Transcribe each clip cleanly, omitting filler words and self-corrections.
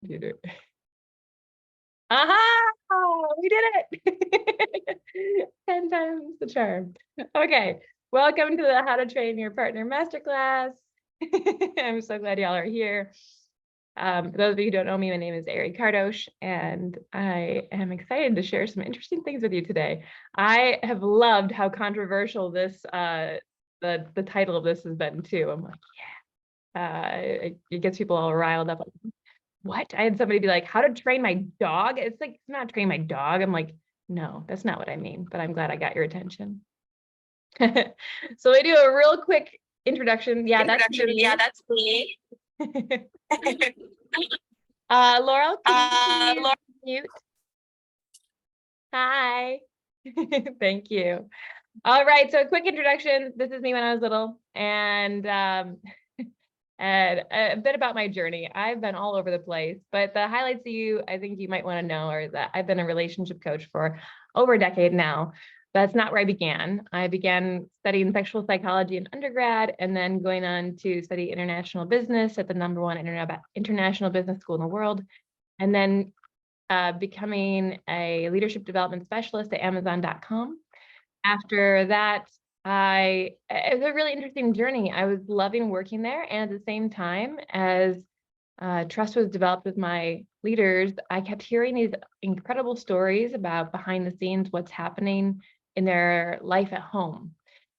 You do. Aha! We did it. 10 times the charm. Okay. Welcome to the How to Train Your Partner Masterclass. I'm so glad y'all are here. For those of you who don't know me, my name is Eri Kardos, and I am excited to share some interesting things with you today. I have loved how controversial this, the title of this has been too. I'm like, yeah, it gets people all riled up. Like, what? I had somebody be like, how to train my dog? It's like, it's not train my dog. I'm like, no, that's not what I mean, but I'm glad I got your attention. So I do a real quick introduction. Yeah, that's me. Yeah, that's me. Laurel, can you mute? Hi. Thank you. All right, so a quick introduction. This is me when I was little, and a bit about my journey. I've been all over the place, but the highlights that I think you might want to know are that I've been a relationship coach for over a decade now. That's not where I began. I began studying sexual psychology in undergrad and then going on to study international business at the #1 international business school in the world, and then becoming a leadership development specialist at Amazon.com. After that, it was a really interesting journey. I was loving working there, and at the same time, as trust was developed with my leaders, I kept hearing these incredible stories about behind the scenes, what's happening in their life at home,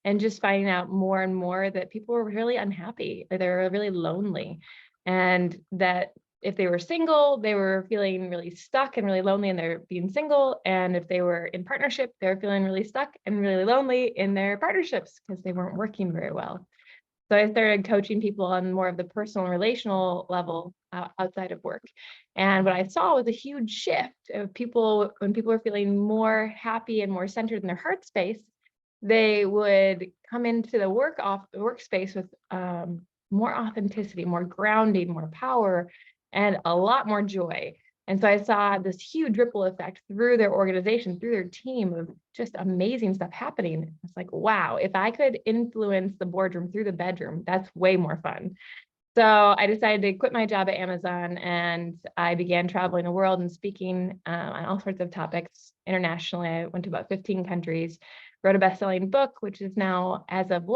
and just finding out more and more that people were really unhappy, that they were really lonely, and that if they were single, they were feeling really stuck and really lonely in their being single. And if they were in partnership, they were feeling really stuck and really lonely in their partnerships because they weren't working very well. So I started coaching people on more of the personal and relational level outside of work. And what I saw was a huge shift of people. When people were feeling more happy and more centered in their heart space, they would come into the workspace with more authenticity, more grounding, more power, and a lot more joy. And so I saw this huge ripple effect through their organization, through their team, of just amazing stuff happening. It's like, wow, if I could influence the boardroom through the bedroom, that's way more fun. So I decided to quit my job at Amazon, and I began traveling the world and speaking on all sorts of topics internationally. I went to about 15 countries, wrote a best-selling book, which is now, as of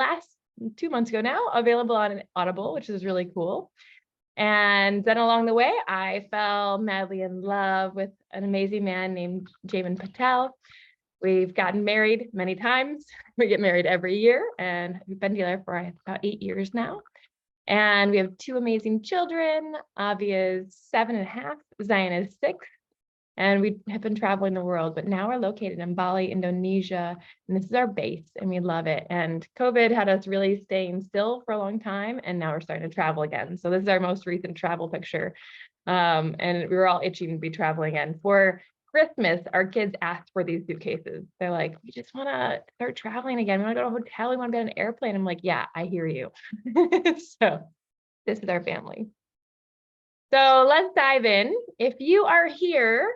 2 months ago now, available on Audible, which is really cool. And then along the way, I fell madly in love with an amazing man named Jamin Patel. We've gotten married many times. We get married every year, and we've been together for about 8 years now. And we have 2 amazing children. Avi is 7.5, Zion is 6. And we have been traveling the world, but now we're located in Bali, Indonesia, and this is our base, and we love it. And COVID had us really staying still for a long time, and now we're starting to travel again. So this is our most recent travel picture. And we were all itching to be traveling again. For Christmas, our kids asked for these suitcases. They're like, we just want to start traveling again. We want to go to a hotel. We want to be on an airplane. I'm like, yeah, I hear you. So this is our family. So let's dive in. If you are here,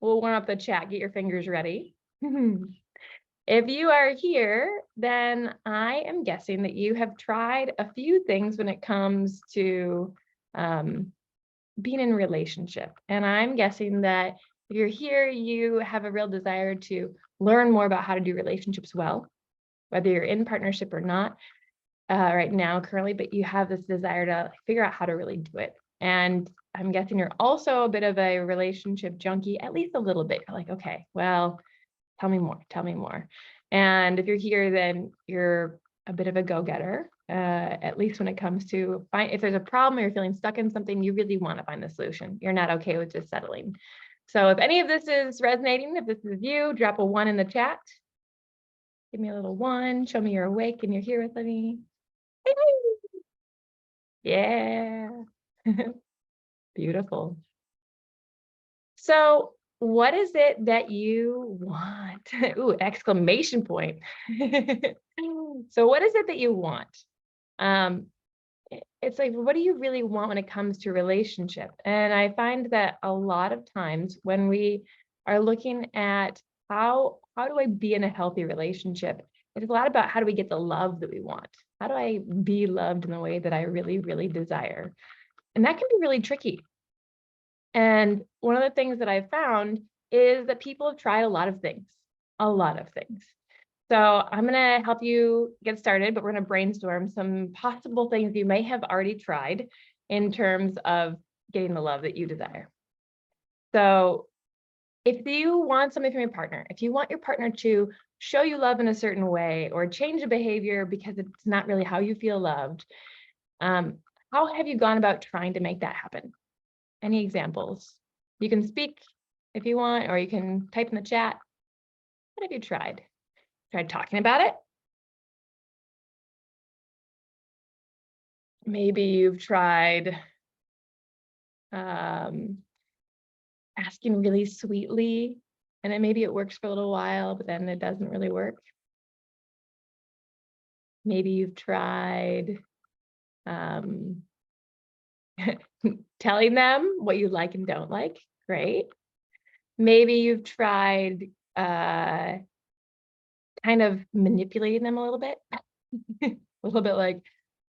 we'll warm up the chat. Get your fingers ready. If you are here, then I am guessing that you have tried a few things when it comes to being in a relationship. And I'm guessing that if you're here, you have a real desire to learn more about how to do relationships well, whether you're in partnership or not right now currently, but you have this desire to figure out how to really do it. And I'm guessing you're also a bit of a relationship junkie, at least a little bit. You're like, okay, well, tell me more. And if you're here, then you're a bit of a go-getter, at least when it comes to if there's a problem or you're feeling stuck in something, you really want to find the solution. You're not okay with just settling. So if any of this is resonating, if this is you, drop a 1 in the chat. Give me a little 1. Show me you're awake and you're here with me. Yeah. Beautiful. So what is it that you want? Ooh, exclamation point. So what is it that you want? It's like, what do you really want when it comes to a relationship? And I find that a lot of times when we are looking at how do I be in a healthy relationship, it's a lot about how do we get the love that we want? How do I be loved in the way that I really, really desire? And that can be really tricky. And one of the things that I've found is that people have tried a lot of things, a lot of things. So I'm going to help you get started, but we're going to brainstorm some possible things you may have already tried in terms of getting the love that you desire. So if you want something from your partner, if you want your partner to show you love in a certain way or change a behavior because it's not really how you feel loved, how have you gone about trying to make that happen? Any examples? You can speak if you want, or you can type in the chat. What have you tried? Tried talking about it? Maybe you've tried asking really sweetly, and then maybe it works for a little while, but then it doesn't really work. Maybe you've tried telling them what you like and don't like. Great. Maybe you've tried kind of manipulating them a little bit. A little bit like,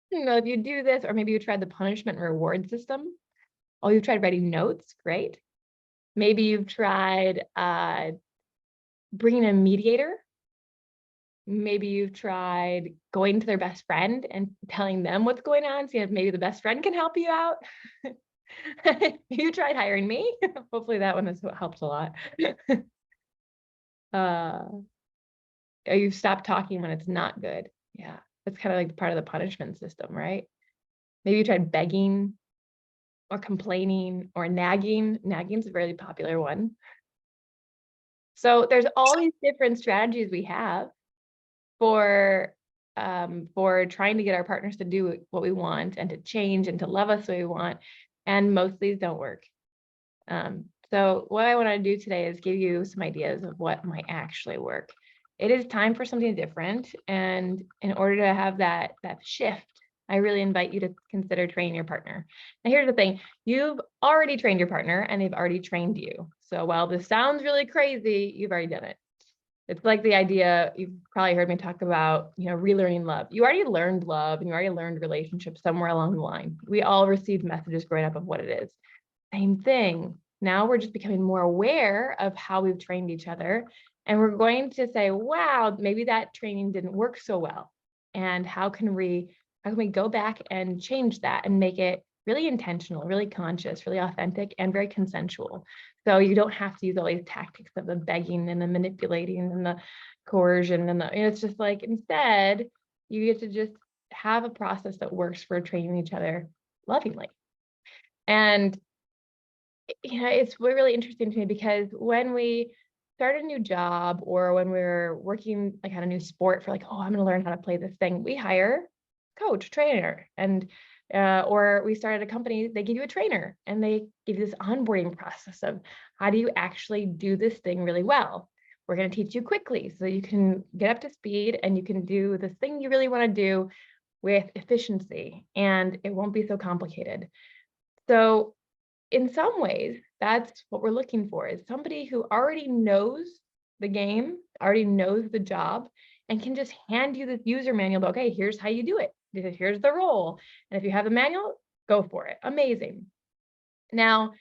if you do this, or maybe you tried the punishment and reward system. Oh, you've tried writing notes. Great. Maybe you've tried bringing a mediator. Maybe you've tried going to their best friend and telling them what's going on, see if maybe the best friend can help you out. You tried hiring me. Hopefully that one has helped a lot. You've stopped talking when it's not good. Yeah, that's kind of like part of the punishment system, right? Maybe you tried begging or complaining or nagging. Nagging is a very popular one. So there's all these different strategies we have for trying to get our partners to do what we want and to change and to love us the way we want. And most of these don't work. So what I want to do today is give you some ideas of what might actually work. It is time for something different. And in order to have that shift, I really invite you to consider training your partner. Now, here's the thing. You've already trained your partner and they've already trained you. So while this sounds really crazy, you've already done it. It's like the idea, you've probably heard me talk about, relearning love. You already learned love and you already learned relationships somewhere along the line. We all received messages growing up of what it is. Same thing. Now we're just becoming more aware of how we've trained each other. And we're going to say, wow, maybe that training didn't work so well. And how can we go back and change that and make it really intentional, really conscious, really authentic, and very consensual. So you don't have to use all these tactics of the begging and the manipulating and the coercion and it's just like, instead, you get to just have a process that works for training each other lovingly. And it's really interesting to me because when we start a new job or when we're working like on a new sport for like, oh, I'm going to learn how to play this thing, we hire a coach, trainer, and or we start at a company, they give you a trainer and they give you this onboarding process of how do you actually do this thing really well. We're going to teach you quickly so you can get up to speed and you can do this thing you really want to do with efficiency and it won't be so complicated. So in some ways, that's what we're looking for, is somebody who already knows the game, already knows the job, and can just hand you this user manual. Okay, here's how you do it. Here's the role. And if you have the manual, go for it. Amazing. Now,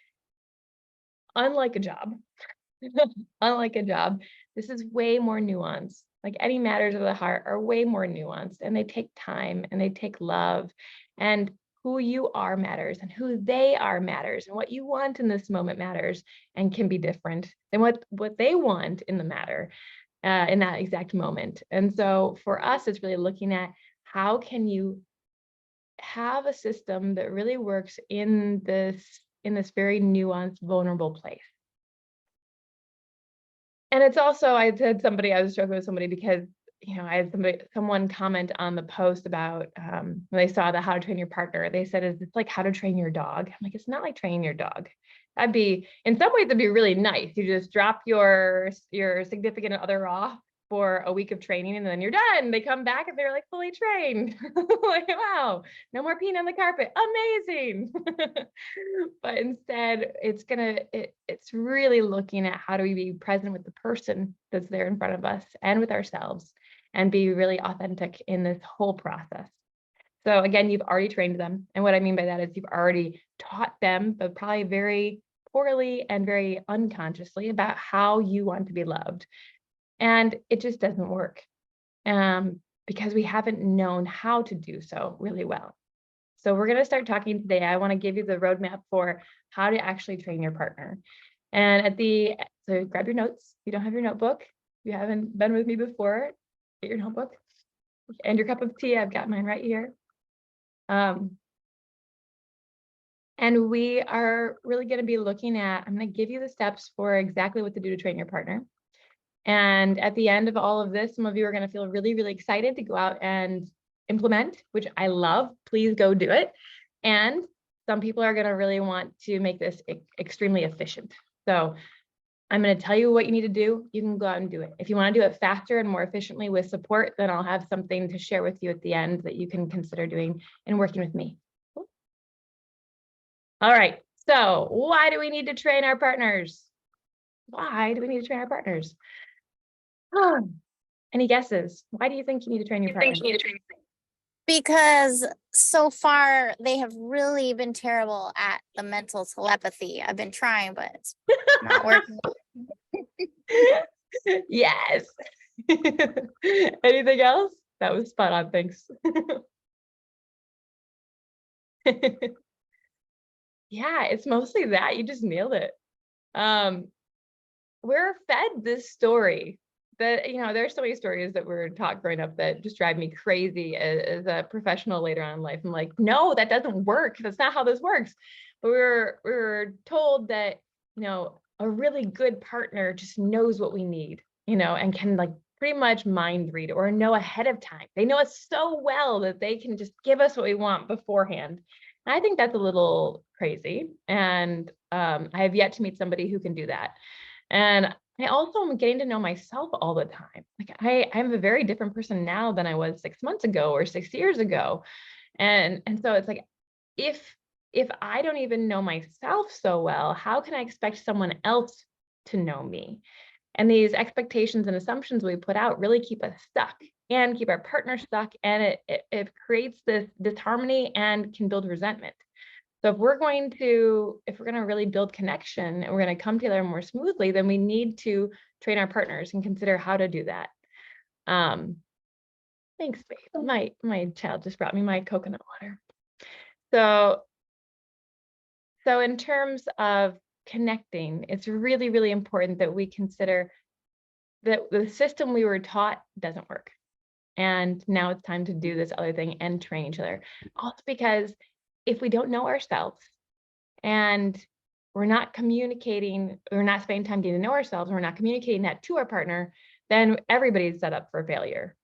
unlike a job, this is way more nuanced. Like any matters of the heart are way more nuanced and they take time and they take love, and who you are matters and who they are matters, and what you want in this moment matters and can be different than what they want in the matter in that exact moment. And so for us, it's really looking at how can you have a system that really works in this very nuanced, vulnerable place. And it's also, I was joking with somebody because, I had someone comment on the post about when they saw the how to train your partner, they said, is it's like how to train your dog? I'm like, it's not like training your dog. That'd be, in some ways, it'd be really nice. You just drop your significant other off for a week of training and then you're done. They come back and they're like fully trained. Like, wow, no more peeing on the carpet. Amazing. But instead, it's really looking at how do we be present with the person that's there in front of us and with ourselves and be really authentic in this whole process. So again, you've already trained them. And what I mean by that is you've already taught them, but probably very poorly and very unconsciously about how you want to be loved. And it just doesn't work because we haven't known how to do so really well. So we're going to start talking today. I want to give you the roadmap for how to actually train your partner. And so grab your notes. If you don't have your notebook, if you haven't been with me before, get your notebook and your cup of tea. I've got mine right here. And we are really going to be looking at, I'm going to give you the steps for exactly what to do to train your partner. And at the end of all of this, some of you are going to feel really, really excited to go out and implement, which I love. Please go do it. And some people are going to really want to make this extremely efficient. So I'm going to tell you what you need to do. You can go out and do it. If you want to do it faster and more efficiently with support, then I'll have something to share with you at the end that you can consider doing and working with me. All right. So why do we need to train our partners? Why do we need to train our partners? Any guesses? Why do you think you need to train your partner? Because so far they have really been terrible at the mental telepathy. I've been trying, but it's not working. Yes. Anything else? That was spot on. Thanks. Yeah, it's mostly that. You just nailed it. We're fed this story that, there's so many stories that were taught growing up that just drive me crazy as a professional later on in life. I'm like, no, that doesn't work. That's not how this works. But we were told that, a really good partner just knows what we need, and can pretty much mind read or know ahead of time. They know us so well that they can just give us what we want beforehand. And I think that's a little crazy. And I have yet to meet somebody who can do that. And I also am getting to know myself all the time. I'm a very different person now than I was 6 months ago or 6 years ago. And so it's like, if I don't even know myself so well, how can I expect someone else to know me? And these expectations and assumptions we put out really keep us stuck and keep our partner stuck. And it creates this disharmony and can build resentment. So if we're going to really build connection and we're going to come together more smoothly, then we need to train our partners and consider how to do that. Thanks, babe. My child just brought me my coconut water. So in terms of connecting, it's really, really important that we consider that the system we were taught doesn't work. And now it's time to do this other thing and train each other. Also because if we don't know ourselves and we're not communicating, we're not spending time getting to know ourselves, and we're not communicating that to our partner, then everybody's set up for failure.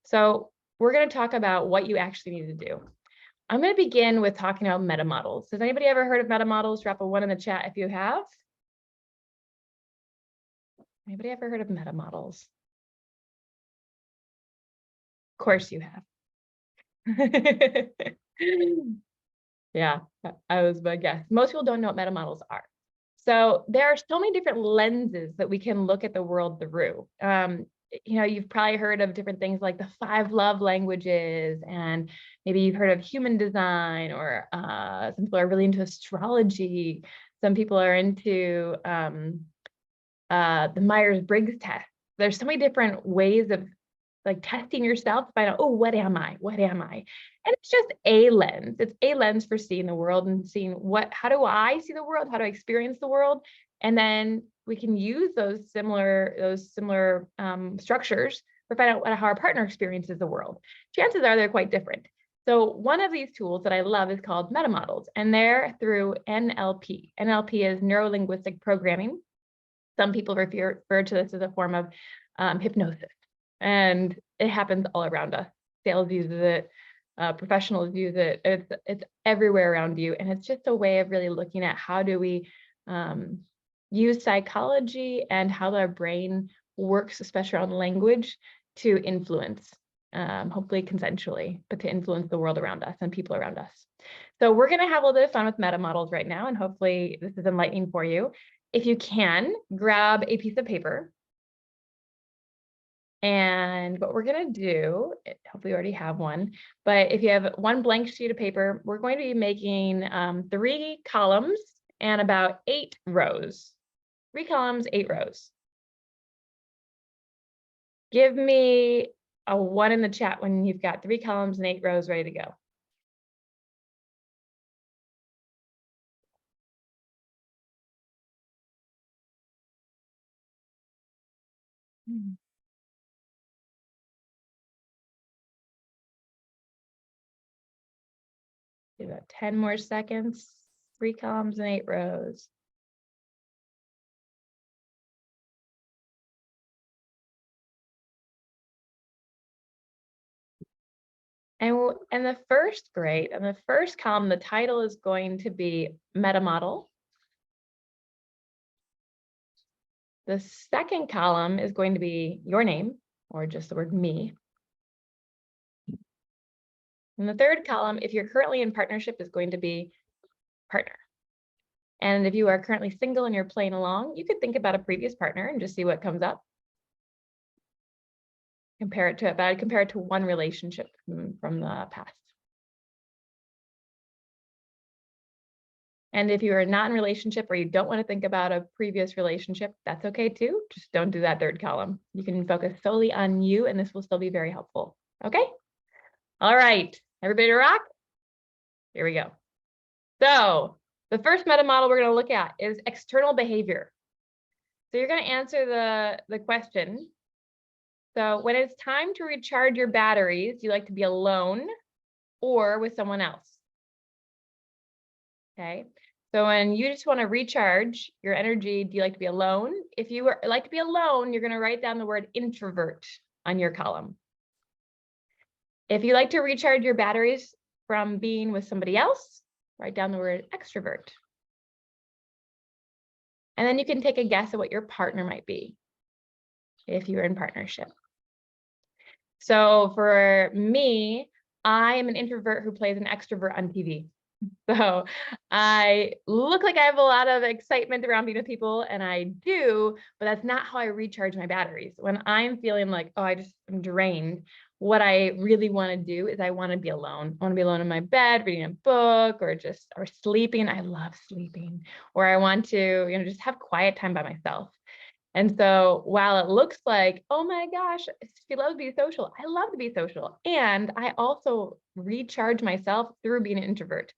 So we're going to talk about what you actually need to do. I'm going to begin with talking about meta models. Has anybody ever heard of meta models? Drop a 1 in the chat if you have. Anybody ever heard of meta models? Of course you have. Yeah, I was my guess. Most people don't know what meta models are. So there are so many different lenses that we can look at the world through. You've probably heard of different things like the 5 love languages, and maybe you've heard of human design, or some people are really into astrology. Some people are into the Myers-Briggs test. There's so many different ways of testing yourself to find out, oh, what am I? What am I? And it's just a lens. It's a lens for seeing the world and seeing how do I see the world? How do I experience the world? And then we can use those similar structures to find out how our partner experiences the world. Chances are they're quite different. So one of these tools that I love is called meta models, and they're through NLP. NLP is neuro-linguistic programming. Some people refer to this as a form of hypnosis. And it happens all around us. Sales uses it, professionals use it. It's everywhere around you. And it's just a way of really looking at how do we use psychology and how our brain works, especially around language, to influence, hopefully consensually, but to influence the world around us and people around us. So we're going to have a little bit of fun with meta models right now, and hopefully this is enlightening for you. If you can, grab a piece of paper. And what we're going to do, hopefully you already have one, but if you have one blank sheet of paper, we're going to be making 3 columns and about 8 rows. 3 columns, 8 rows. Give me a 1 in the chat when you've got 3 columns and 8 rows ready to go. Give about 10 more seconds. 3 columns and 8 rows. And the first grade, and the first column, the title is going to be meta model. The second column is going to be your name, or just the word me. And the third column, if you're currently in partnership, is going to be partner. And if you are currently single and you're playing along, you could think about a previous partner and just see what comes up. Compare it to it, but I'd compare it to one relationship from the past. And if you are not in a relationship or you don't want to think about a previous relationship, that's okay too. Just don't do that third column. You can focus solely on you, and this will still be very helpful. Okay? All right, everybody to rock? Here we go. So the first meta model we're going to look at is external behavior. So you're going to answer the question. So when it's time to recharge your batteries, do you like to be alone or with someone else? Okay. So when you just want to recharge your energy, do you like to be alone? If you like to be alone, you're going to write down the word introvert on your column. If you like to recharge your batteries from being with somebody else, write down the word extrovert. And then you can take a guess at what your partner might be if you're in partnership. So for me, I am an introvert who plays an extrovert on TV. So I look like I have a lot of excitement around being with people, and I do, but that's not how I recharge my batteries. When I'm feeling like, oh, I'm drained, what I really want to do is I want to be alone. I want to be alone in my bed, reading a book, or sleeping. I love sleeping. Or I want to, just have quiet time by myself. And so while it looks like, oh my gosh, she loves to be social, I love to be social. And I also recharge myself through being an introvert.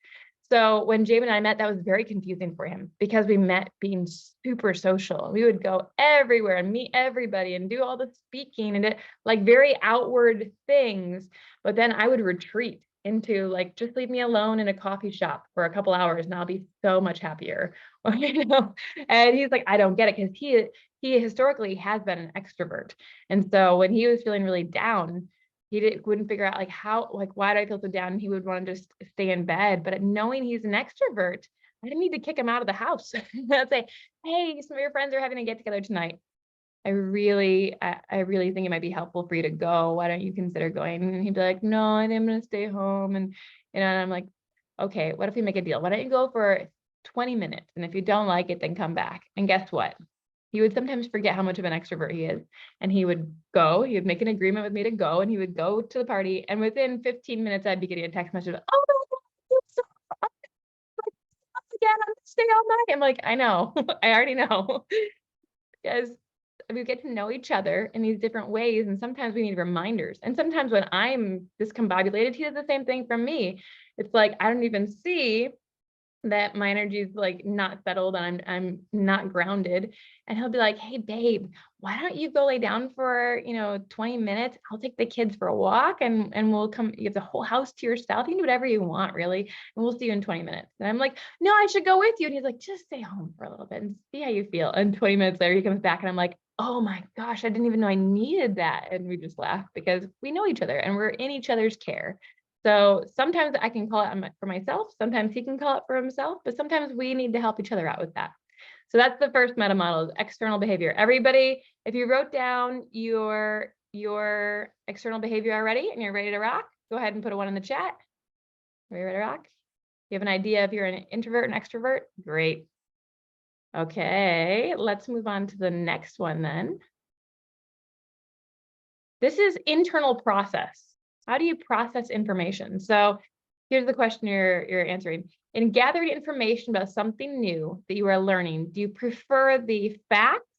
So when Jamin and I met, that was very confusing for him because we met being super social. We would go everywhere and meet everybody and do all the speaking and like very outward things. But then I would retreat into like, just leave me alone in a coffee shop for a couple hours and I'll be so much happier. And he's like, I don't get it, because he historically has been an extrovert. And so when he was feeling really down, he wouldn't figure out why do I feel so down? And he would want to just stay in bed. But knowing he's an extrovert, I didn't need to kick him out of the house. I'd say, hey, some of your friends are having a get together tonight. I really think it might be helpful for you to go. Why don't you consider going? And he'd be like, no, I think I'm going to stay home. And I'm like, okay, what if we make a deal? Why don't you go for 20 minutes? And if you don't like it, then come back. And guess what? He would sometimes forget how much of an extrovert he is. And he would make an agreement with me to go, and he would go to the party. And within 15 minutes, I'd be getting a text message, oh, again, I'm gonna stay all night. I'm like, I know, I already know. Because we get to know each other in these different ways. And sometimes we need reminders. And sometimes when I'm discombobulated, he does the same thing from me. It's like, I don't even see that my energy is like not settled and I'm not grounded. And he'll be like, hey babe, why don't you go lay down for 20 minutes? I'll take the kids for a walk and we'll come, you have the whole house to yourself. You can do whatever you want, really. And we'll see you in 20 minutes. And I'm like, no, I should go with you. And he's like, just stay home for a little bit and see how you feel. And 20 minutes later he comes back and I'm like, oh my gosh, I didn't even know I needed that. And we just laugh because we know each other and we're in each other's care. So sometimes I can call it for myself. Sometimes he can call it for himself, but sometimes we need to help each other out with that. So that's the first meta model, is external behavior. Everybody, if you wrote down your external behavior already and you're ready to rock, go ahead and put a 1 in the chat. Are you ready to rock? You have an idea if you're an introvert and extrovert? Great. Okay, let's move on to the next one then. This is internal process. How do you process information? So here's the question you're answering. In gathering information about something new that you are learning, do you prefer the facts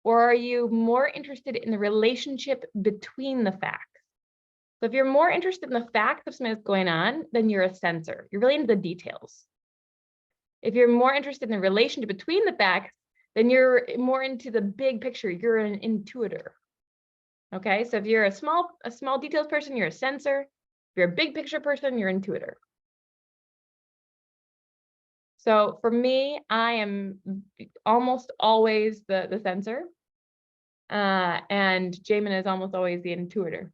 or are you more interested in the relationship between the facts? So if you're more interested in the facts of something that's going on, then you're a sensor. You're really into the details. If you're more interested in the relationship between the facts, then you're more into the big picture. You're an intuitor. Okay, so if you're a small details person, you're a sensor. If you're a big picture person, you're an intuitor. So for me, I am almost always the sensor, and Jamin is almost always the intuitor.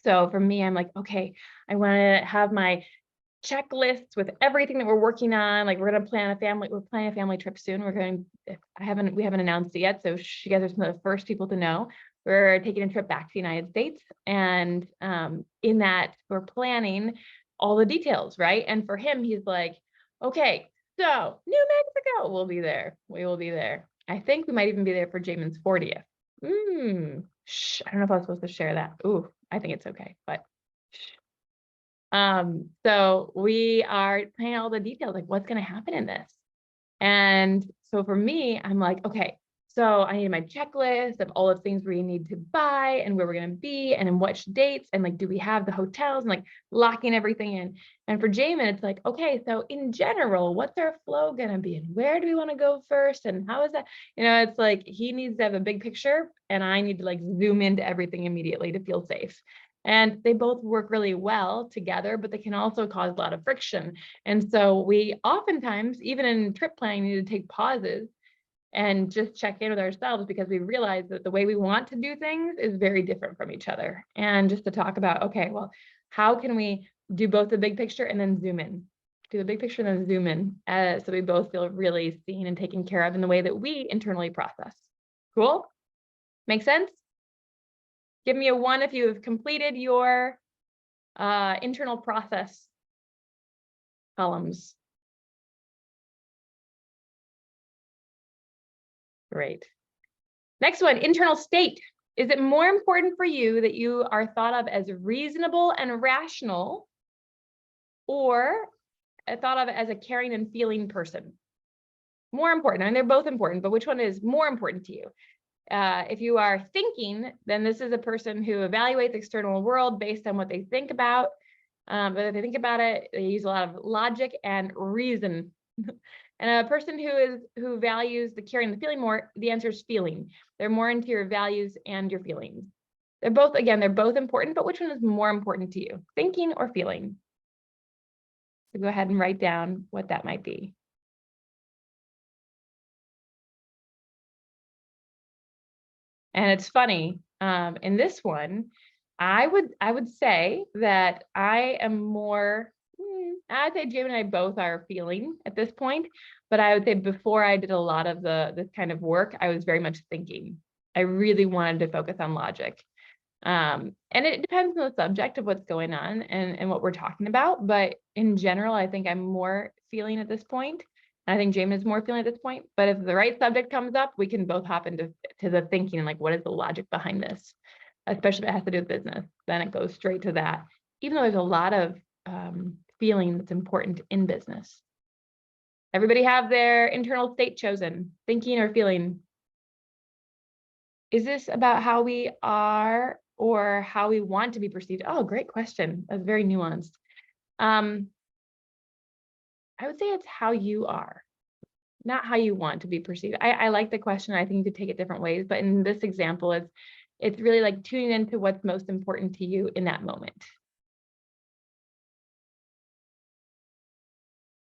So for me, I'm like, okay, I want to have my checklists with everything that we're working on. Like we're planning a family trip soon. We haven't announced it yet. So you guys are some of the first people to know. We're taking a trip back to the United States. And in that we're planning all the details, right? And for him, he's like, okay, so New Mexico, we'll be there. We will be there. I think we might even be there for Jamin's 40th. I don't know if I was supposed to share that. Ooh, I think it's okay, but so we are planning all the details, like what's going to happen in this. And so for me, I'm like, okay, so I need my checklist of all the things we need to buy and where we're going to be and in which dates and like, do we have the hotels and like locking everything in. And for Jamin, it's like, okay, so in general, what's our flow going to be and where do we want to go first? And how is that? It's like he needs to have a big picture and I need to like zoom into everything immediately to feel safe. And they both work really well together, but they can also cause a lot of friction. And so we oftentimes, even in trip planning, need to take pauses and just check in with ourselves because we realize that the way we want to do things is very different from each other. And just to talk about, okay, well, how can we do both the big picture and then zoom in? Do the big picture and then zoom in so we both feel really seen and taken care of in the way that we internally process. Cool? Make sense? Give me a 1 if you have completed your internal process columns. Great. Next one, internal state. Is it more important for you that you are thought of as reasonable and rational or thought of as a caring and feeling person? More important, and they're both important, but which one is more important to you? If you are thinking, then this is a person who evaluates the external world based on what they think about. But if they think about it, they use a lot of logic and reason. And a person who values the caring and the feeling more, the answer is feeling. They're more into your values and your feelings. They're both important, but which one is more important to you? Thinking or feeling? So go ahead and write down what that might be. And it's funny, in this one, I would say that I am more, I'd say Jamie and I both are feeling at this point, but I would say before I did a lot of this kind of work, I was very much thinking. I really wanted to focus on logic. And it depends on the subject of what's going on and what we're talking about. But in general, I think I'm more feeling at this point. I think Jamin is more feeling at this point, but if the right subject comes up, we can both hop into the thinking, like what is the logic behind this, especially if it has to do with business, then it goes straight to that, even though there's a lot of feeling that's important in business. Everybody have their internal state chosen, thinking or feeling. Is this about how we are or how we want to be perceived? Oh, great question. That's very nuanced. I would say it's how you are, not how you want to be perceived. I like the question. I think you could take it different ways, but in this example, it's really like tuning into what's most important to you in that moment.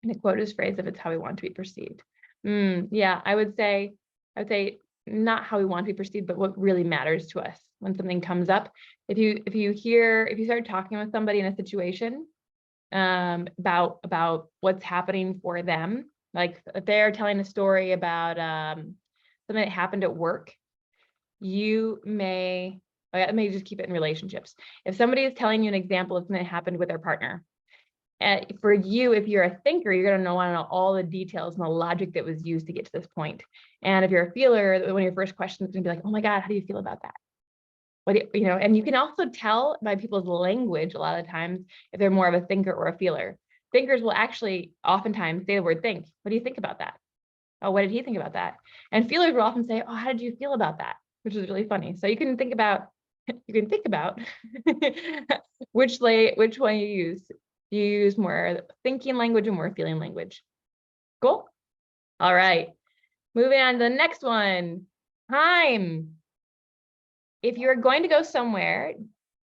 And the quote is phrased if it's how we want to be perceived. Yeah, I would say not how we want to be perceived, but what really matters to us when something comes up. If you start talking with somebody in a situation about what's happening for them, like if they're telling a story about something that happened at work, you may just keep it in relationships. If somebody is telling you an example of something that happened with their partner, for you, if you're a thinker, you're going to want to know all the details and the logic that was used to get to this point. And if you're a feeler, one of your first questions is going to be like, oh my God, how do you feel about that? What do and you can also tell by people's language a lot of times if they're more of a thinker or a feeler. thinkers will actually oftentimes say the word think. What do you think about that? Oh, what did he think about that? And feelers will often say, oh, how did you feel about that? Which is really funny. So you can think about which one you use. Do you use more thinking language or more feeling language? Cool. All right. Moving on to the next one. Time. If you're going to go somewhere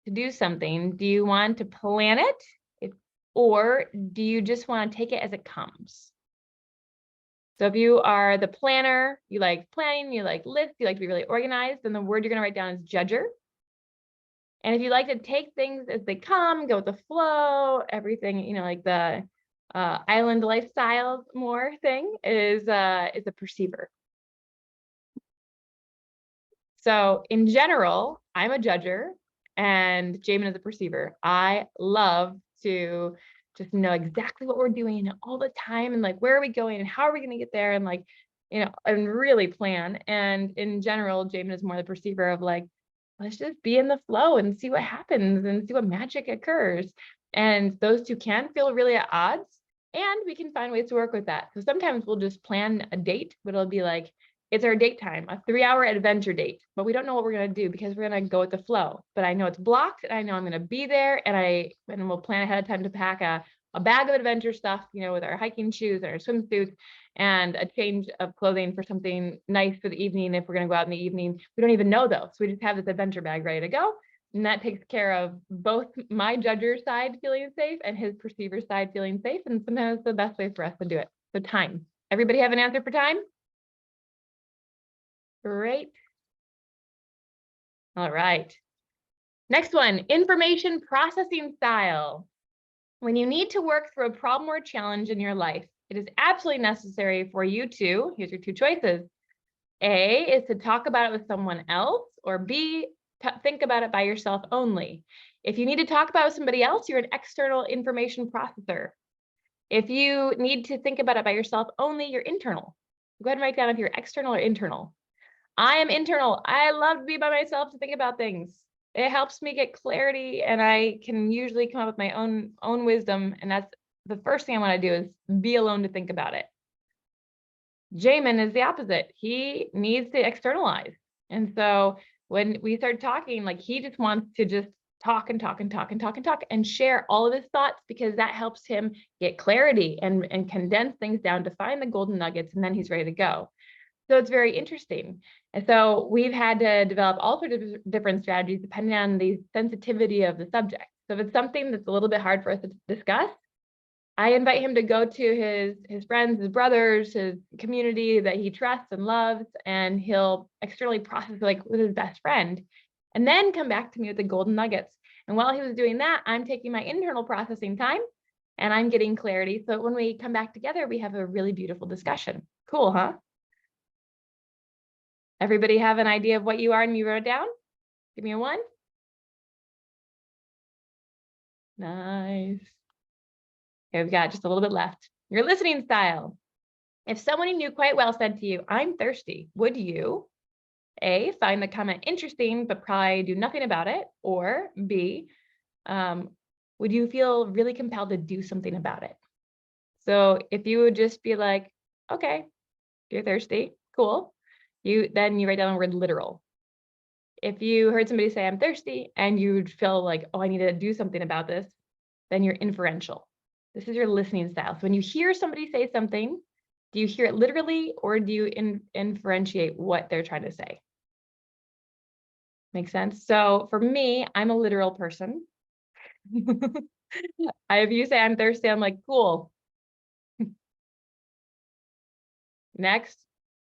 to do something, do you want to plan it, or do you just want to take it as it comes? So if you are the planner, you like planning, you like lists, you like to be really organized, then the word you're going to write down is judger. And if you like to take things as they come, go with the flow, everything, like the island lifestyle more thing is a perceiver. So in general, I'm a judger and Jamin is a perceiver. I love to just know exactly what we're doing all the time and like, where are we going and how are we going to get there? And like, and really plan. And in general, Jamin is more the perceiver of like, let's just be in the flow and see what happens and see what magic occurs. And those two can feel really at odds, and we can find ways to work with that. So sometimes we'll just plan a date, but it'll be like, it's our date time, a 3-hour adventure date, but we don't know what we're going to do because we're going to go with the flow. But I know it's blocked and I know I'm going to be there, and we'll plan ahead of time to pack a bag of adventure stuff, with our hiking shoes and our swimsuits and a change of clothing for something nice for the evening. If we're going to go out in the evening, we don't even know though. So we just have this adventure bag ready to go. And that takes care of both my judger side feeling safe and his perceiver side feeling safe. And sometimes it's the best way for us to do it. So time. Everybody have an answer for time? Great. All right. Next one, information processing style. When you need to work through a problem or challenge in your life, it is absolutely necessary for you to, here's your two choices. A is to talk about it with someone else, or B, think about it by yourself only. If you need to talk about it with somebody else, you're an external information processor. If you need to think about it by yourself only, you're internal. Go ahead and write down if you're external or internal. I am internal. I love to be by myself to think about things. It helps me get clarity, and I can usually come up with my own wisdom. And that's the first thing I want to do, is be alone to think about it. Jamin is the opposite. He needs to externalize. And so when we start talking, like, he just wants to just talk and talk and talk and talk and talk and share all of his thoughts, because that helps him get clarity and condense things down to find the golden nuggets, and then he's ready to go. So it's very interesting. And so we've had to develop all sorts of different strategies depending on the sensitivity of the subject. So if it's something that's a little bit hard for us to discuss, I invite him to go to his friends, his brothers, his community that he trusts and loves, and he'll externally process like with his best friend, and then come back to me with the golden nuggets. And while he was doing that, I'm taking my internal processing time and I'm getting clarity. So when we come back together, we have a really beautiful discussion. Cool, huh? Everybody have an idea of what you are and you wrote it down? Give me a 1. Nice. Okay, we've got just a little bit left. Your listening style. If someone you knew quite well said to you, I'm thirsty, would you A, find the comment interesting, but probably do nothing about it? Or B, would you feel really compelled to do something about it? So if you would just be like, okay, you're thirsty, cool. Then you write down the word literal. If you heard somebody say, I'm thirsty, and you'd feel like, oh, I need to do something about this, then you're inferential. This is your listening style. So when you hear somebody say something, do you hear it literally, or do you inferentiate what they're trying to say? Makes sense? So for me, I'm a literal person. If you say I'm thirsty, I'm like, cool. Next.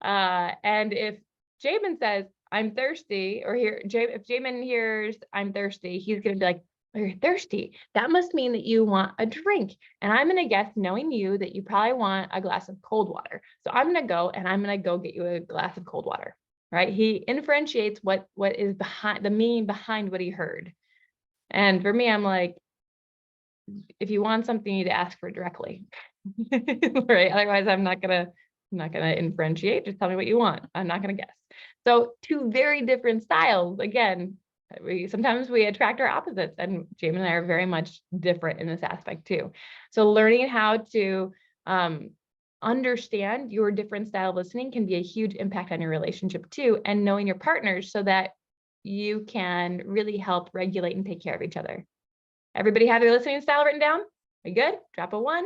And if Jamin says, I'm thirsty, or if Jamin hears I'm thirsty, he's going to be like, oh, you're thirsty. That must mean that you want a drink. And I'm going to guess, knowing you, that you probably want a glass of cold water. So I'm going to go and I'm going to go get you a glass of cold water, right? He inferentiates what is behind the meaning behind what he heard. And for me, I'm like, if you want something, you need to ask for it directly, right? Otherwise, I'm not going to inferentiate. Just tell me what you want. I'm not going to guess. So 2 very different styles. Again, Sometimes we attract our opposites, and Jamin and I are very much different in this aspect too. So learning how to understand your different style of listening can be a huge impact on your relationship too, and knowing your partners so that you can really help regulate and take care of each other. Everybody have their listening style written down? Are you good? Drop a 1.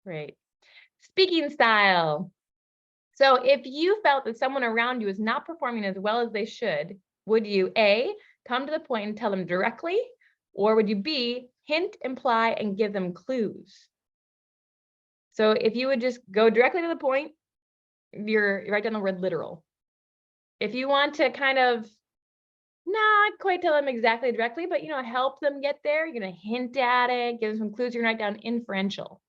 Great. Speaking style. So if you felt that someone around you is not performing as well as they should, would you A, come to the point and tell them directly? Or would you B, hint, imply, and give them clues? So if you would just go directly to the point, you're write down the word literal. If you want to kind of not quite tell them exactly directly, but help them get there, you're gonna hint at it, give them some clues, you're gonna write down inferential.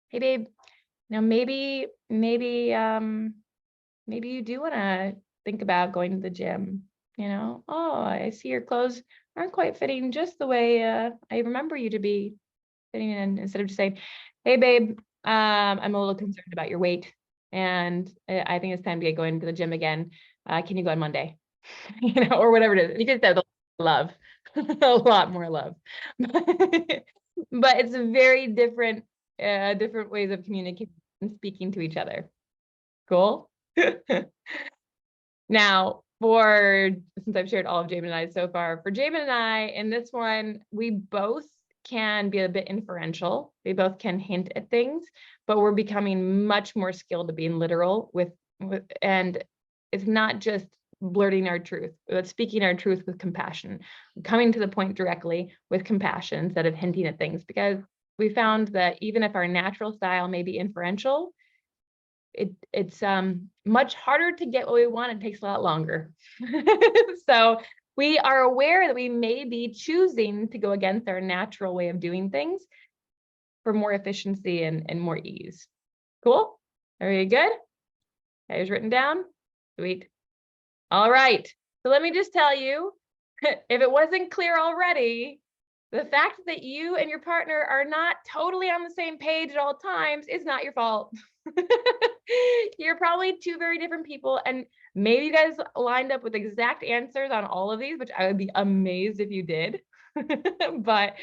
Hey babe, now maybe you do want to think about going to the gym. Oh, I see your clothes aren't quite fitting just the way I remember you to be fitting in. Instead of just saying, hey babe, I'm a little concerned about your weight, and I think it's time to get going to the gym again. Can you go on Monday? Or whatever it is. You can say love, a lot more love. But it's a very different ways of communicating and speaking to each other. Cool. Now, since I've shared all of Jamin and I so far, for Jamin and I, in this one, we both can be a bit inferential. We both can hint at things, but we're becoming much more skilled at being literal and it's not just blurting our truth, but speaking our truth with compassion, coming to the point directly with compassion instead of hinting at things, because we found that even if our natural style may be inferential, it's much harder to get what we want. It takes a lot longer. So we are aware that we may be choosing to go against our natural way of doing things for more efficiency and more ease. Cool? Are you good? Guys written down? Sweet. All right. So let me just tell you, if it wasn't clear already, the fact that you and your partner are not totally on the same page at all times is not your fault. You're probably two very different people, and maybe you guys lined up with exact answers on all of these, which I would be amazed if you did. But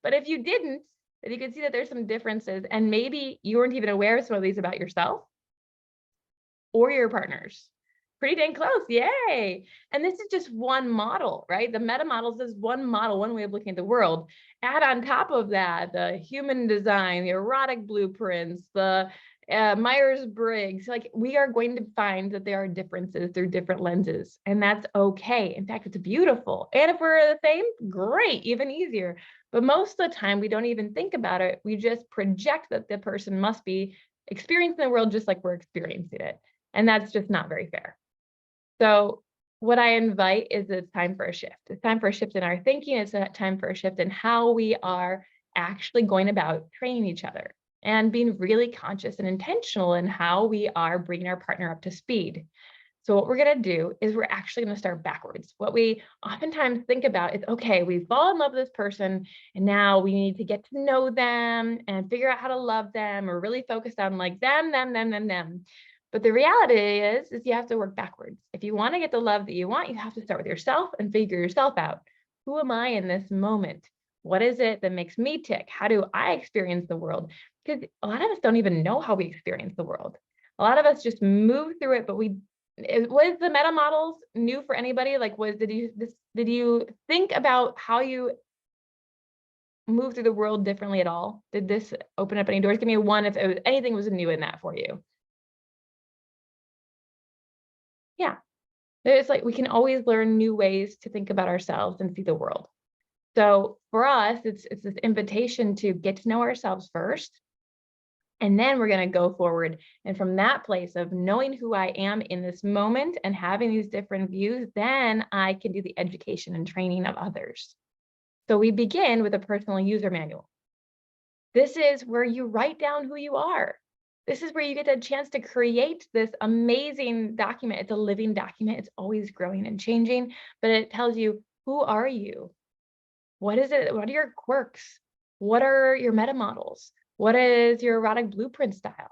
if you didn't, then you can see that there's some differences, and maybe you weren't even aware of some of these about yourself or your partners. Pretty dang close, yay. And this is just one model, right? The meta models is one model, one way of looking at the world. Add on top of that, the human design, the erotic blueprints, the Myers-Briggs, like we are going to find that there are differences through different lenses, and that's okay. In fact, it's beautiful. And if we're the same, great, even easier. But most of the time, we don't even think about it. We just project that the person must be experiencing the world just like we're experiencing it. And that's just not very fair. So what I invite is it's time for a shift. It's time for a shift in our thinking. It's time for a shift in how we are actually going about training each other and being really conscious and intentional in how we are bringing our partner up to speed. So what we're going to do is we're actually going to start backwards. What we oftentimes think about is, okay, we fall in love with this person and now we need to get to know them and figure out how to love them, or really focus on like them. But the reality is you have to work backwards. If you want to get the love that you want, you have to start with yourself and figure yourself out. Who am I in this moment? What is it that makes me tick? How do I experience the world? Because a lot of us don't even know how we experience the world. A lot of us just move through it, but was the meta models new for anybody? Like, did you think about how you move through the world differently at all? Did this open up any doors? Give me one if anything was new in that for you. Yeah, it's like we can always learn new ways to think about ourselves and see the world. So for us, it's this invitation to get to know ourselves first. And then we're going to go forward. And from that place of knowing who I am in this moment and having these different views, then I can do the education and training of others. So we begin with a personal user manual. This is where you write down who you are. This is where you get a chance to create this amazing document. It's a living document. It's always growing and changing, but it tells you, who are you? What is it? What are your quirks? What are your meta models? What is your erotic blueprint style?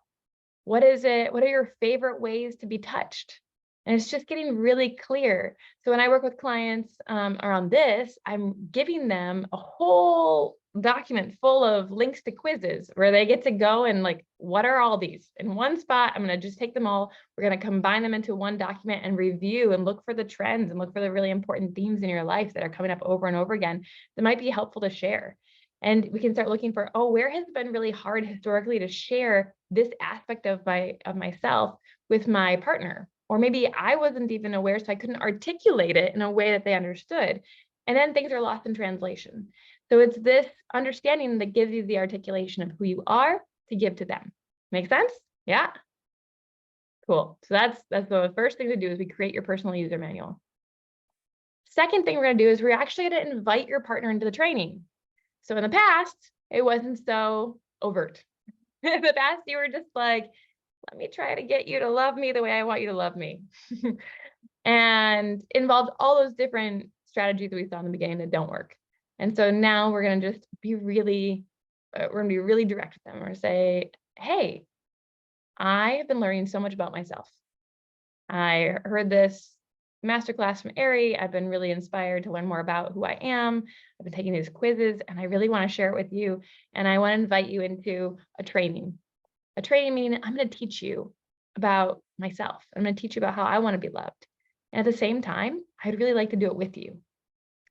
What is it? What are your favorite ways to be touched? And it's just getting really clear. So when I work with clients around this, I'm giving them a whole document full of links to quizzes where they get to go and like, what are all these? In one spot, I'm going to just take them all. We're going to combine them into one document and review and look for the trends and look for the really important themes in your life that are coming up over and over again that might be helpful to share. And we can start looking for, oh, where has it been really hard historically to share this aspect of myself with my partner? Or maybe I wasn't even aware, so I couldn't articulate it in a way that they understood. And then things are lost in translation. So it's this understanding that gives you the articulation of who you are to give to them. Make sense? Yeah. Cool. So that's the first thing to do is we create your personal user manual. Second thing we're going to do is we're actually going to invite your partner into the training. So in the past, it wasn't so overt. In the past, you were just like, let me try to get you to love me the way I want you to love me. And involved all those different strategies that we saw in the beginning that don't work. And so now we're going to just be really, direct with them. We're going to say, hey, I have been learning so much about myself. I heard this masterclass from Eri. I've been really inspired to learn more about who I am. I've been taking these quizzes and I really want to share it with you. And I want to invite you into a training. A training meaning I'm going to teach you about myself. I'm going to teach you about how I want to be loved. And at the same time, I'd really like to do it with you.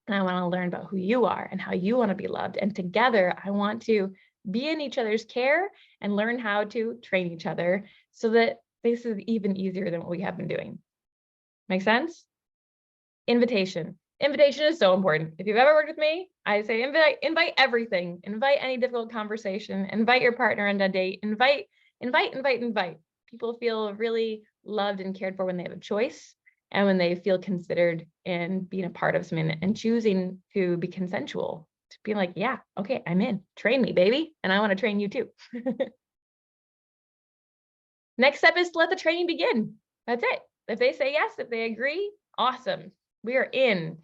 And I want to learn about who you are and how you want to be loved. And together, I want to be in each other's care and learn how to train each other so that this is even easier than what we have been doing. Make sense? Invitation. Invitation is so important. If you've ever worked with me, I say invite everything. Invite any difficult conversation. Invite your partner on a date. Invite. People feel really loved and cared for when they have a choice and when they feel considered in being a part of something and choosing to be consensual. To be like, yeah, okay, I'm in. Train me, baby. And I want to train you too. Next step is to let the training begin. That's it. If they say yes, if they agree, awesome. We are in.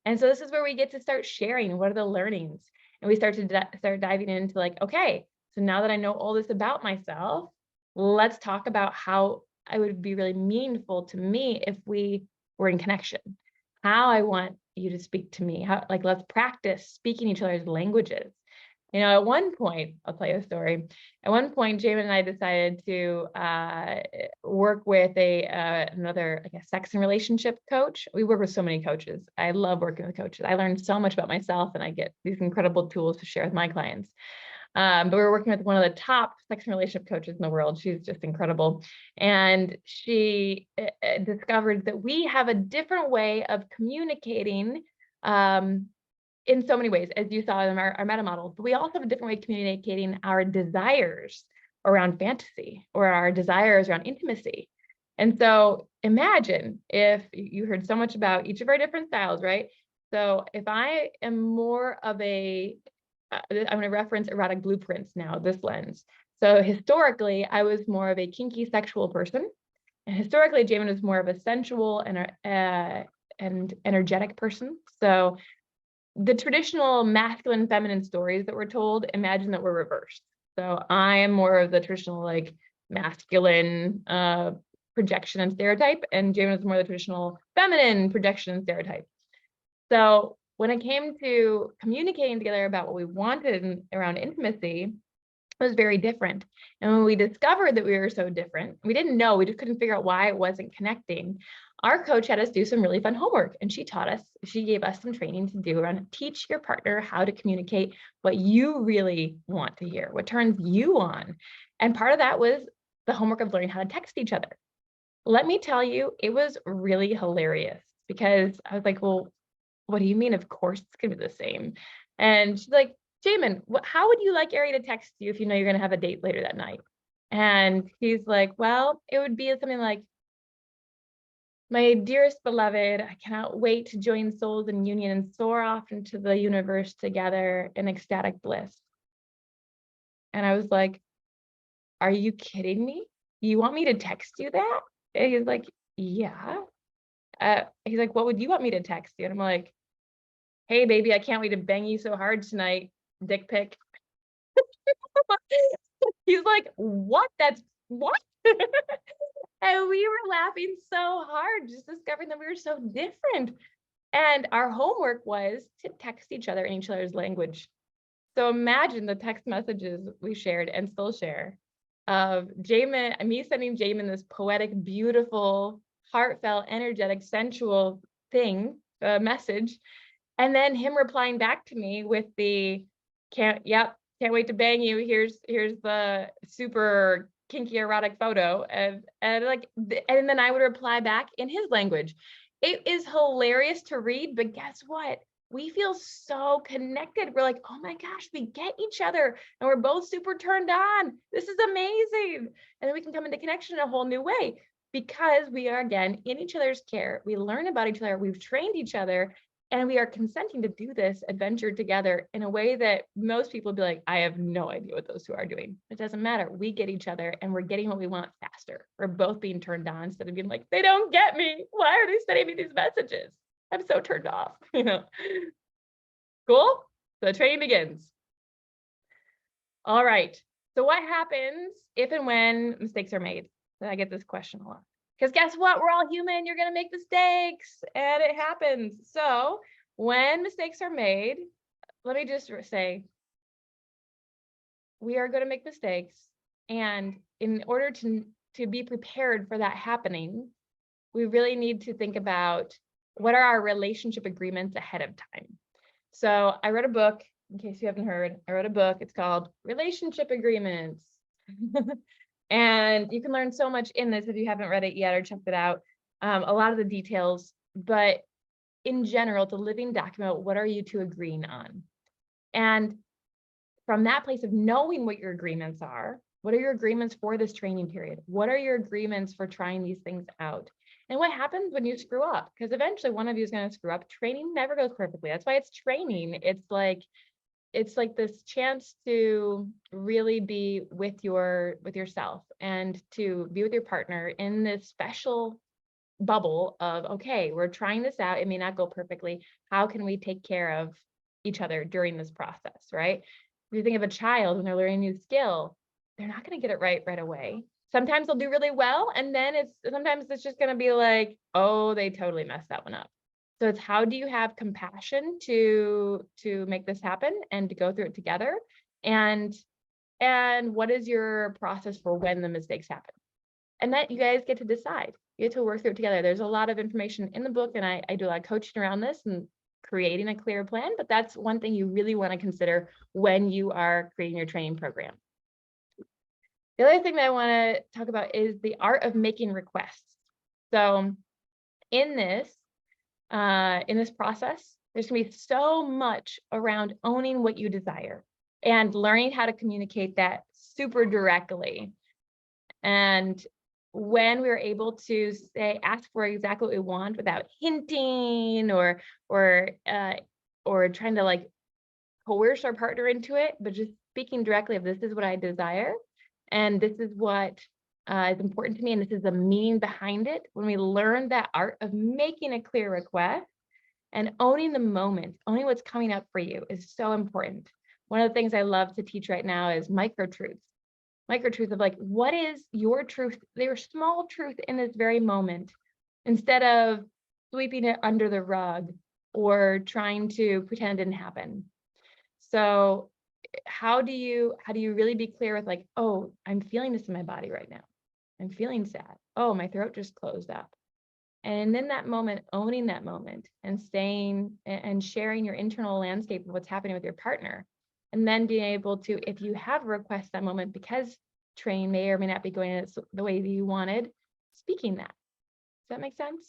And so this is where we get to start sharing what are the learnings. And we start to start diving into like, okay, so now that I know all this about myself, let's talk about how it would be really meaningful to me if we were in connection. How I want you to speak to me. How, like, let's practice speaking each other's languages. You know, at one point, I'll tell you a story. At one point, Jamin and I decided to work with another like a sex and relationship coach. We work with so many coaches. I love working with coaches. I learned so much about myself, and I get these incredible tools to share with my clients. But we were working with one of the top sex and relationship coaches in the world. She's just incredible. And she discovered that we have a different way of communicating in so many ways, as you saw in our meta models, but we also have a different way of communicating our desires around fantasy or our desires around intimacy. And so imagine if you heard so much about each of our different styles, right? So if I am more of I'm going to reference erotic blueprints now, this lens. So historically, I was more of a kinky sexual person. And historically, Jamin was more of a sensual and energetic person. So the traditional masculine feminine stories that we're told, imagine that we're reversed. So I am more of the traditional like masculine projection and stereotype, and Jamin is more the traditional feminine projection and stereotype. So when it came to communicating together about what we wanted around intimacy, it was very different. And when we discovered that we were so different, we didn't know, we just couldn't figure out why it wasn't connecting. Our coach had us do some really fun homework, and she gave us some training to do around teach your partner how to communicate what you really want to hear, what turns you on. And part of that was the homework of learning how to text each other. Let me tell you, it was really hilarious because I was like, well, what do you mean? Of course it's gonna be the same. And she's like, Jamin, how would you like Eri to text you if you know you're gonna have a date later that night? And he's like, well, it would be something like, my dearest beloved, I cannot wait to join souls in union and soar off into the universe together in ecstatic bliss. And I was like, are you kidding me? You want me to text you that? And he's like, yeah. He's like, what would you want me to text you? And I'm like, hey, baby, I can't wait to bang you so hard tonight. Dick pic. He's like, what? That's what? And we were laughing so hard, just discovering that we were so different. And our homework was to text each other in each other's language. So imagine the text messages we shared and still share of Jamin, me sending Jamin this poetic, beautiful, heartfelt, energetic, sensual thing, message, and then him replying back to me with the can't wait to bang you. Here's the super kinky erotic photo, and then I would reply back in his language. It is hilarious to read, but guess what? We feel so connected. We're like, oh my gosh, we get each other and we're both super turned on. This is amazing. And then we can come into connection in a whole new way because we are, again, in each other's care. We learn about each other. We've trained each other, and we are consenting to do this adventure together in a way that most people would be like, I have no idea what those two are doing. It doesn't matter. We get each other and we're getting what we want faster. We're both being turned on instead of being like, they don't get me. Why are they sending me these messages? I'm so turned off, Cool? So the training begins. All right. So what happens if and when mistakes are made? I get this question a lot. Because guess what? We're all human. You're going to make mistakes, and it happens. So when mistakes are made, let me just say, we are going to make mistakes. And in order to be prepared for that happening, we really need to think about what are our relationship agreements ahead of time. So I wrote a book, in case you haven't heard, I wrote a book. It's called Relationship Agreements. And you can learn so much in this if you haven't read it yet or checked it out. A lot of the details, but in general, it's a living document. What are you two agreeing on? And from that place of knowing what your agreements are, what are your agreements for this training period? What are your agreements for trying these things out? And what happens when you screw up? Because eventually one of you is going to screw up. Training never goes perfectly. That's why it's training. It's like this chance to really be with yourself and to be with your partner in this special bubble of, okay, we're trying this out. It may not go perfectly. How can we take care of each other during this process, right? If you think of a child when they're learning a new skill, they're not going to get it right away. Sometimes they'll do really well, and then sometimes it's just going to be like, oh, they totally messed that one up. So it's how do you have compassion to make this happen and to go through it together, and what is your process for when the mistakes happen, and that you guys get to decide. You get to work through it together. There's a lot of information in the book, and I do a lot of coaching around this and creating a clear plan, but that's one thing you really want to consider when you are creating your training program. The other thing that I want to talk about is the art of making requests. So in this process, there's going to be so much around owning what you desire and learning how to communicate that super directly. And when we're able to ask for exactly what we want without hinting or trying to like coerce our partner into it, but just speaking directly of, this is what I desire, and this is what is important to me, and this is the meaning behind it. When we learn that art of making a clear request and owning the moment, owning what's coming up for you is so important. One of the things I love to teach right now is micro truths of like, what is your truth, your small truth in this very moment, instead of sweeping it under the rug or trying to pretend it didn't happen. So how do you really be clear with like, oh, I'm feeling this in my body right now. I'm feeling sad. Oh, my throat just closed up. And in that moment, owning that moment and staying and sharing your internal landscape of what's happening with your partner. And then being able to, if you have a request that moment, because training may or may not be going the way that you wanted, speaking that. Does that make sense?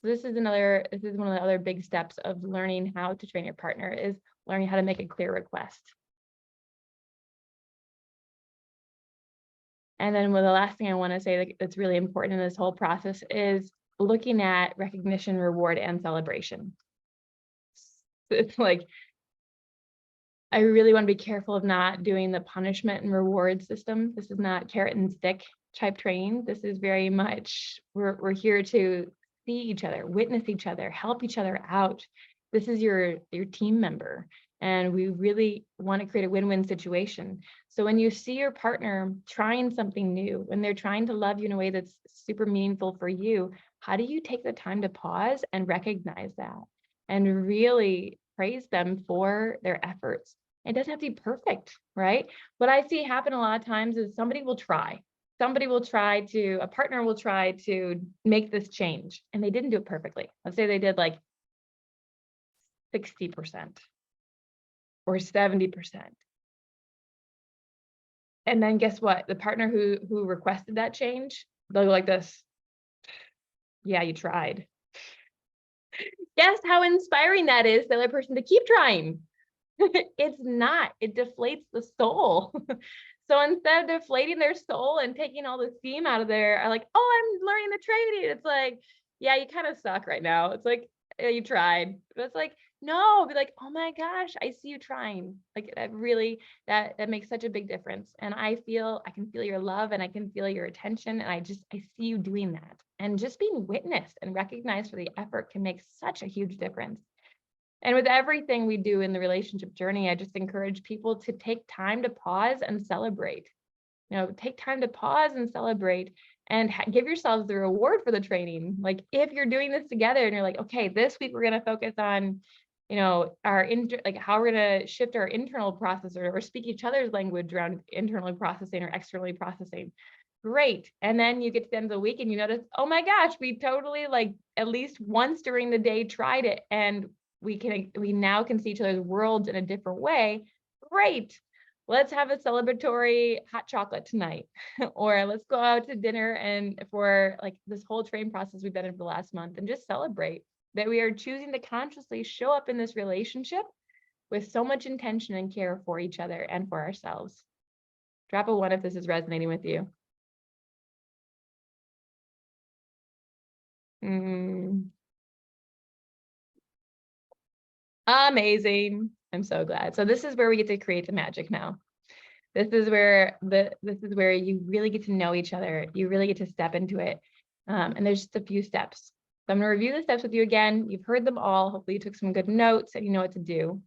So this is one of the other big steps of learning how to train your partner, is learning how to make a clear request. And then the last thing I want to say that's really important in this whole process is looking at recognition, reward, and celebration. It's like, I really want to be careful of not doing the punishment and reward system. This is not carrot and stick type training. This is very much, we're here to see each other, witness each other, help each other out. This is your team member. And we really want to create a win-win situation. So when you see your partner trying something new, when they're trying to love you in a way that's super meaningful for you, how do you take the time to pause and recognize that and really praise them for their efforts? It doesn't have to be perfect, right? What I see happen a lot of times is somebody will try. A partner will try to make this change, and they didn't do it perfectly. Let's say they did like 60% or 70%. And then guess what? The partner who requested that change, they'll go like this. Yeah, you tried. Guess how inspiring that is, the other person to keep trying. It's not, it deflates the soul. So instead of deflating their soul and taking all the steam out of there, like, oh, I'm learning the training. It's like, yeah, you kind of suck right now. It's like, yeah, you tried. But it's like, no, be like, oh my gosh, I see you trying. Like that really, that makes such a big difference. And I can feel your love and I can feel your attention. And I see you doing that. And just being witnessed and recognized for the effort can make such a huge difference. And with everything we do in the relationship journey, I just encourage people to take time to pause and celebrate. Take time to pause and celebrate and give yourselves the reward for the training. Like if you're doing this together and you're like, okay, this week we're going to focus on, how we're going to shift our internal processor or speak each other's language around internally processing or externally processing. Great. And then you get to the end of the week and you notice, oh my gosh, we totally like at least once during the day tried it. And we now can see each other's worlds in a different way. Great. Let's have a celebratory hot chocolate tonight, or let's go out to dinner and for like this whole training process we've been in for the last month and just celebrate that we are choosing to consciously show up in this relationship with so much intention and care for each other and for ourselves. Drop a 1 if this is resonating with you. Amazing. I'm so glad. So this is where we get to create the magic now. This is where you really get to know each other. You really get to step into it. And there's just a few steps. So I'm going to review the steps with you again. You've heard them all. Hopefully you took some good notes and you know what to do.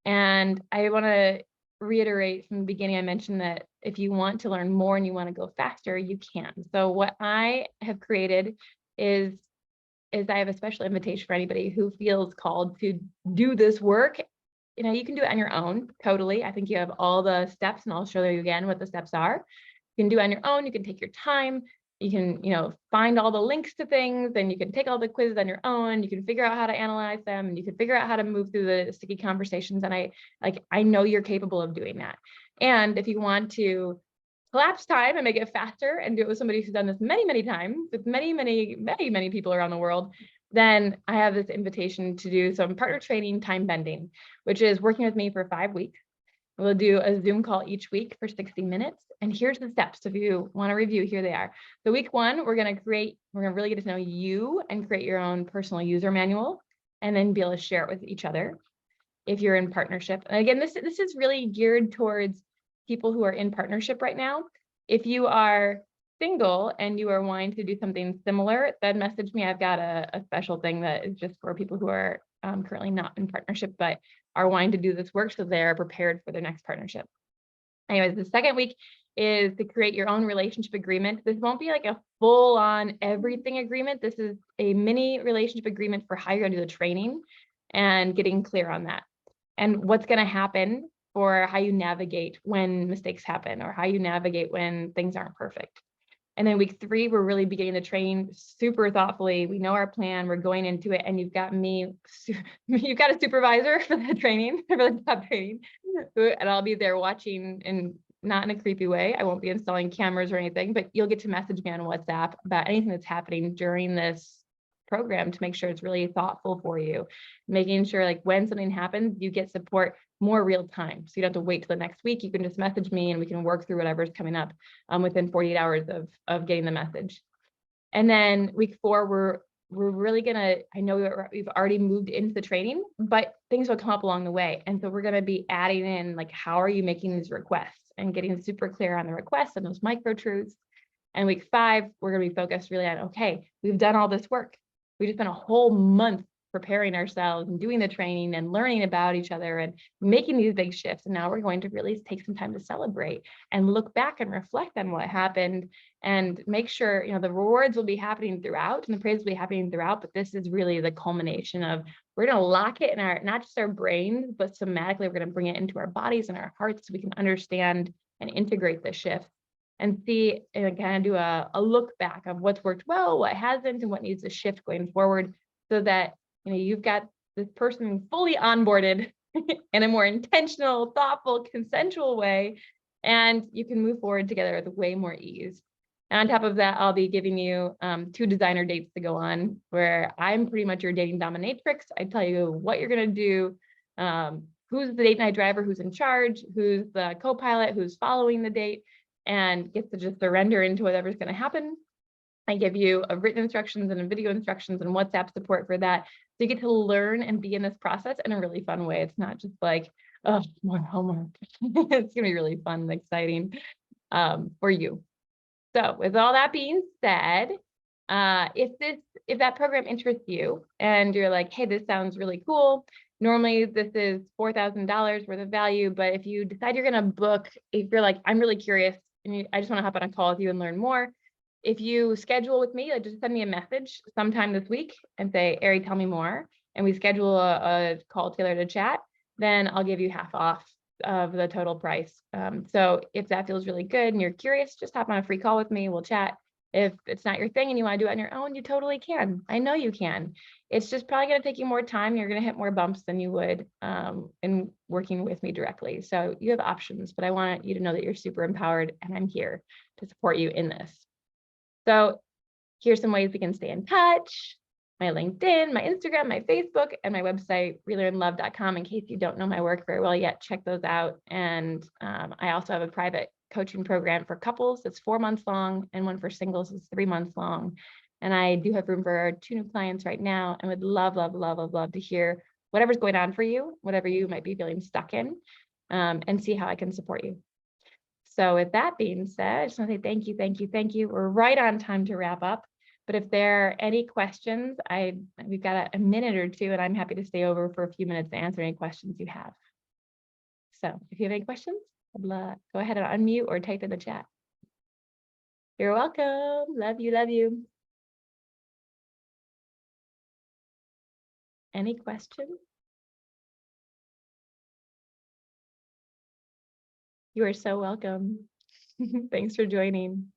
And I want to reiterate from the beginning, I mentioned that if you want to learn more and you want to go faster, you can. So what I have created is I have a special invitation for anybody who feels called to do this work. You can do it on your own, totally. I think you have all the steps, and I'll show you again what the steps are. You can do it on your own. You can take your time. You can, find all the links to things, and you can take all the quizzes on your own. You can figure out how to analyze them, and you can figure out how to move through the sticky conversations. And I know you're capable of doing that. And if you want to collapse time and make it faster and do it with somebody who's done this many, many times with many, many, many, many people around the world, then I have this invitation to do some partner training time bending, which is working with me for 5 weeks. We'll do a Zoom call each week for 60 minutes. And here's the steps. If you want to review, here they are. So week 1, we're going to really get to know you and create your own personal user manual, and then be able to share it with each other if you're in partnership. And again, this is really geared towards people who are in partnership right now. If you are single and you are wanting to do something similar, then message me. I've got a special thing that is just for people who are currently not in partnership, but are wanting to do this work so they're prepared for their next partnership. Anyways, the second week is to create your own relationship agreement. This won't be like a full-on everything agreement. This is a mini relationship agreement for how you're going to do the training and getting clear on that. And what's going to happen for how you navigate when mistakes happen or how you navigate when things aren't perfect. And then week 3, we're really beginning the training super thoughtfully. We know our plan, we're going into it, and you've got a supervisor for the training, for the job training, and I'll be there watching, and not in a creepy way. I won't be installing cameras or anything, but you'll get to message me on WhatsApp about anything that's happening during this program to make sure it's really thoughtful for you, making sure like when something happens, you get support more real time. So you don't have to wait till the next week. You can just message me and we can work through whatever's coming up within 48 hours of getting the message. And then week 4, we're really gonna, I know we've already moved into the training, but things will come up along the way. And so we're gonna be adding in like, how are you making these requests and getting super clear on the requests and those micro truths. And week 5, we're gonna be focused really on, okay, we've done all this work. We just spent a whole month preparing ourselves and doing the training and learning about each other and making these big shifts. And now we're going to really take some time to celebrate and look back and reflect on what happened and make sure, the rewards will be happening throughout and the praise will be happening throughout. But this is really the culmination of, we're going to lock it in our, not just our brains, but somatically, we're going to bring it into our bodies and our hearts so we can understand and integrate the shift and see and kind of do a look back of what's worked well, what hasn't, and what needs to shift going forward, so that you've got this person fully onboarded in a more intentional, thoughtful, consensual way, and you can move forward together with way more ease. And on top of that, I'll be giving you 2 designer dates to go on, where I'm pretty much your dating dominatrix. I tell you what you're going to do, who's the date night driver, who's in charge, who's the co-pilot, who's following the date, and gets to just surrender into whatever's going to happen. I give you a written instructions and a video instructions and WhatsApp support for that. So you get to learn and be in this process in a really fun way. It's not just like, oh, more homework. It's going to be really fun and exciting for you. So with all that being said, if that program interests you and you're like, hey, this sounds really cool. Normally this is $4,000 worth of value, but if you decide you're going to book, if you're like, I'm really curious and I just want to hop on a call with you and learn more, if you schedule with me, just send me a message sometime this week and say, Eri, tell me more. And we schedule a call tailored to chat, then I'll give you half off of the total price. So if that feels really good and you're curious, just hop on a free call with me. We'll chat. If it's not your thing and you want to do it on your own, you totally can. I know you can. It's just probably going to take you more time. You're going to hit more bumps than you would in working with me directly. So you have options, but I want you to know that you're super empowered and I'm here to support you in this. So here's some ways we can stay in touch. My LinkedIn, my Instagram, my Facebook, and my website, relearnlove.com. In case you don't know my work very well yet, check those out. And I also have a private coaching program for couples that's 4 months long, and one for singles is 3 months long. And I do have room for 2 new clients right now, and would love to hear whatever's going on for you, whatever you might be feeling stuck in, and see how I can support you. So with that being said, I just want to say thank you. We're right on time to wrap up. But if there are any questions, we've got a minute or two, and I'm happy to stay over for a few minutes to answer any questions you have. So if you have any questions, go ahead and unmute or type in the chat. You're welcome. Love you. Any questions? You are so welcome. Thanks for joining.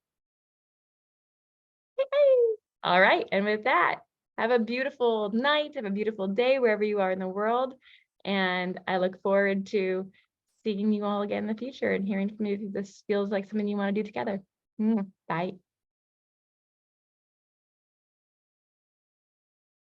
All right. And with that, have a beautiful night, have a beautiful day wherever you are in the world. And I look forward to seeing you all again in the future and hearing from you if this feels like something you want to do together. Bye.